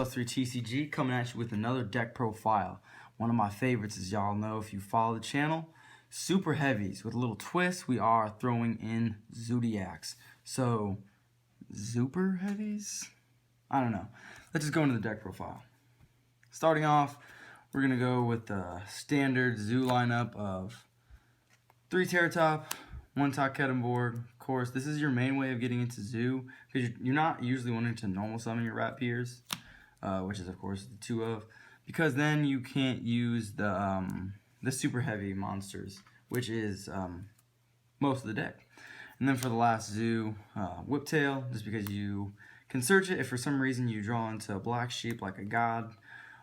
+3 TCG coming at you with another deck profile. One of my favorites, as y'all know if you follow the channel, super heavies. With a little twist, we are throwing in Zodiacs. So, super heavies? I don't know. Let's just go into the deck profile. Starting off, we're going to go with the standard Zoo lineup of 3 Terra Top, 1 Takeda board. Of course, this is your main way of getting into Zoo, because you're not usually wanting to normal summon your Rat Peers, which is of course the 2 of, because then you can't use the super heavy monsters, which is most of the deck. And then for the last Zoo, Whiptail, just because you can search it if for some reason you draw into a black sheep like a god,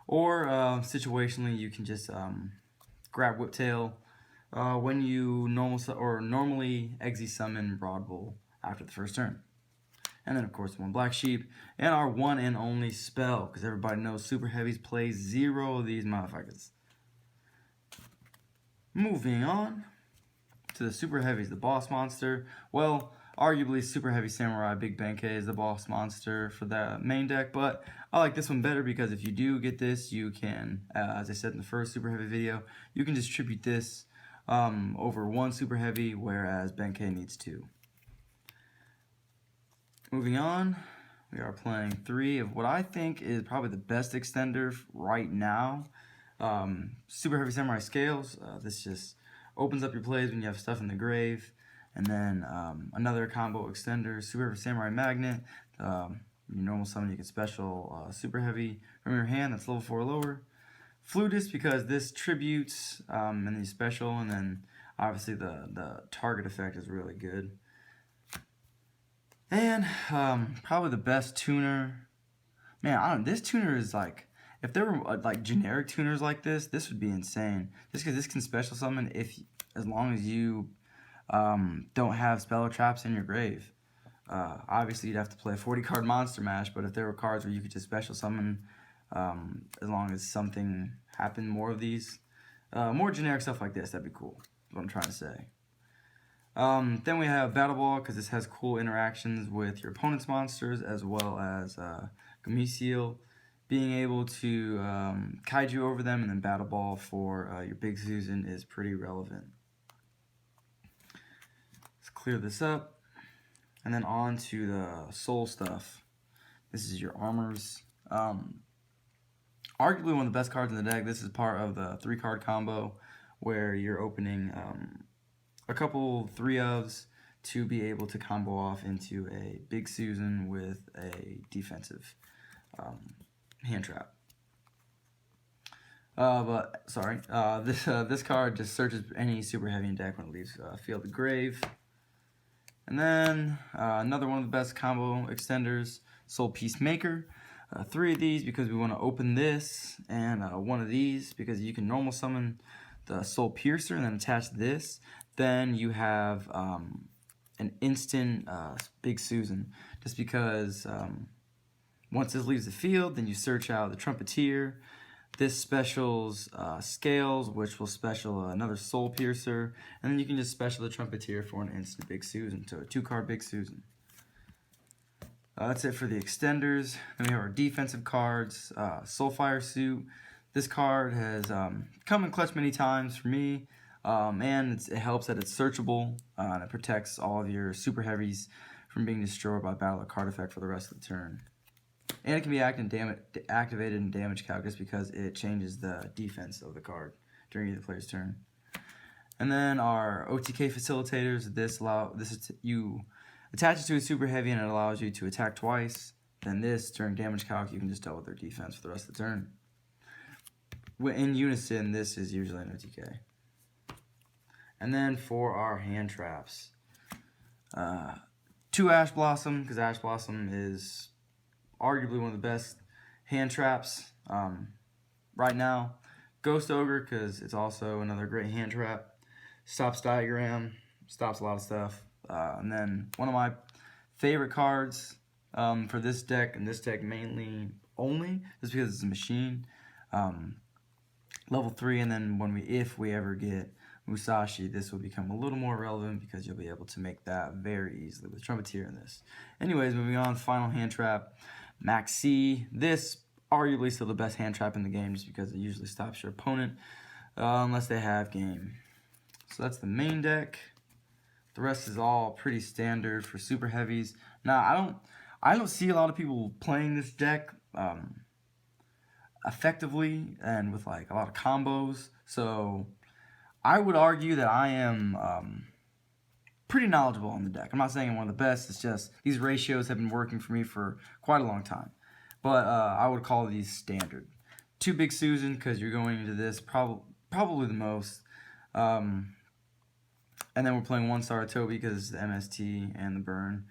or situationally you can just grab Whiptail when you normally Exy summon Broad Bull after the first turn. And then of course 1 black sheep, and our one and only spell, because everybody knows super heavies play 0 of these motherfuckers. Moving on to the super heavies, the boss monster. Well, arguably Superheavy Samurai Big Benkei is the boss monster for the main deck, but I like this one better because if you do get this, you can, as I said in the first super heavy video, you can distribute this over 1 super heavy, whereas Benkei needs 2. Moving on, we are playing 3 of what I think is probably the best extender right now. Super Heavy Samurai Scales. This just opens up your plays when you have stuff in the grave. And then another combo extender, Super Heavy Samurai Magnet. Your normal summon, you can special Super Heavy from your hand that's level 4 or lower. Flutist, because this tributes and the special, and then obviously the target effect is really good. And probably the best tuner. Man, I don't know, this tuner is like, if there were like generic tuners like this would be insane. Just because this can special summon as long as you don't have spell traps in your grave. Obviously you'd have to play a 40 card monster mash, but if there were cards where you could just special summon, as long as something happened, more of these, more generic stuff like this, that'd be cool, is what I'm trying to say. Then we have Battle Ball, because this has cool interactions with your opponent's monsters, as well as Gameciel, being able to kaiju over them, and then Battle Ball for your Big Susan is pretty relevant. Let's clear this up, and then on to the soul stuff. This is your armors. Arguably one of the best cards in the deck. This is part of the 3-card combo where you're opening a couple 3-ofs to be able to combo off into a Big Susan with a defensive hand trap. This card just searches any super heavy in deck when it leaves field of grave. And then another one of the best combo extenders, Soul Peacemaker. 3 of these because we want to open this, and 1 of these because you can normal summon the Soul Piercer and then attach this. Then you have an instant Big Susan, just because once this leaves the field, then you search out the Trumpeteer. This specials Scales, which will special another Soul Piercer, and then you can just special the Trumpeteer for an instant Big Susan, so a 2-card Big Susan. That's it for the extenders. Then we have our defensive cards, Soulfire Suit. This card has come in clutch many times for me, and it helps that it's searchable, and it protects all of your super heavies from being destroyed by battle or card effect for the rest of the turn. And it can be activated in damage calc just because it changes the defense of the card during either player's turn. And then our OTK facilitators. You attach it to a super heavy and it allows you to attack twice. Then this, during damage calc, you can just double their defense for the rest of the turn. In unison, this is usually an OTK. And then for our hand traps, 2 Ash Blossom, because Ash Blossom is arguably one of the best hand traps right now. Ghost Ogre, because it's also another great hand trap. Stops Diagram, stops a lot of stuff. And then one of my favorite cards for this deck, and this deck mainly only, just because it's a machine. Level 3, and then if we ever get Musashi, this will become a little more relevant because you'll be able to make that very easily with Trumpeteer in this. Anyways, moving on, final hand trap, Maxi. This arguably still the best hand trap in the game, just because it usually stops your opponent unless they have game. So that's the main deck. The rest is all pretty standard for super heavies. Now I don't see a lot of people playing this deck effectively and with like a lot of combos. So I would argue that I am pretty knowledgeable on the deck. I'm not saying I'm one of the best. It's just these ratios have been working for me for quite a long time. But I would call these standard. 2 Big Susan, because you're going into this probably the most. And then we're playing 1 Saratobi because the MST and the burn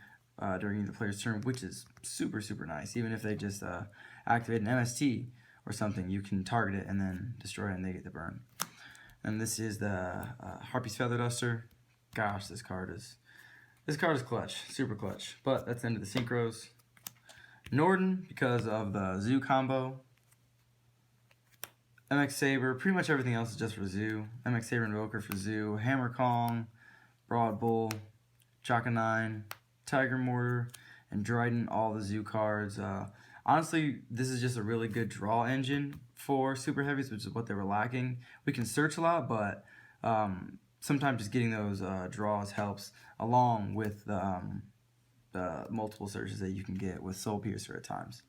during the player's turn, which is super, super nice. Even if they just activate an MST or something, you can target it and then destroy it and they get the burn. And this is the Harpy's Feather Duster. Gosh, this card is clutch, super clutch. But that's the end of the synchros. Norden, because of the Zoo combo. MX Saber, pretty much everything else is just for Zoo. MX Saber Invoker for Zoo. Hammer Kong, Broad Bull, Chaka 9, Tiger Mortar, and Dryden, all the Zoo cards. Honestly, this is just a really good draw engine for Super Heavies, which is what they were lacking. We can search a lot, but sometimes just getting those draws helps, along with the multiple searches that you can get with Soul Piercer at times.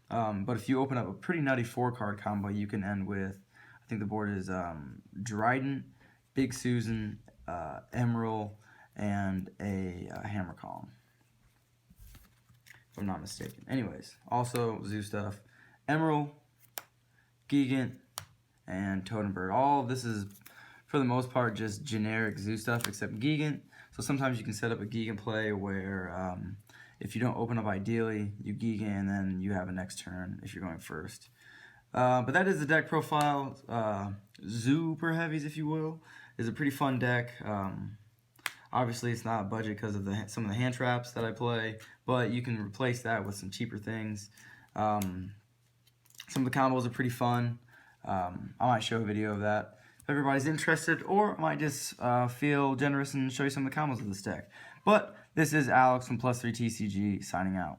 But if you open up a pretty nutty 4-card combo, you can end with, I think the board is Dryden, Big Susan, Emerald, and a Hammer Kong, if I'm not mistaken. Anyways, also Zoo stuff, Emerald, Gigant, and Totem Bird. All of this is, for the most part, just generic Zoo stuff, except Gigant. So sometimes you can set up a Gigant play where if you don't open up ideally, you Gigant and then you have a next turn if you're going first. But that is the deck profile. ZOOperheavies, if you will, is a pretty fun deck. Obviously, it's not a budget because of some of the hand traps that I play, but you can replace that with some cheaper things. Some of the combos are pretty fun. I might show a video of that if everybody's interested, or I might just feel generous and show you some of the combos of this deck. But this is Alex from Plus3TCG signing out.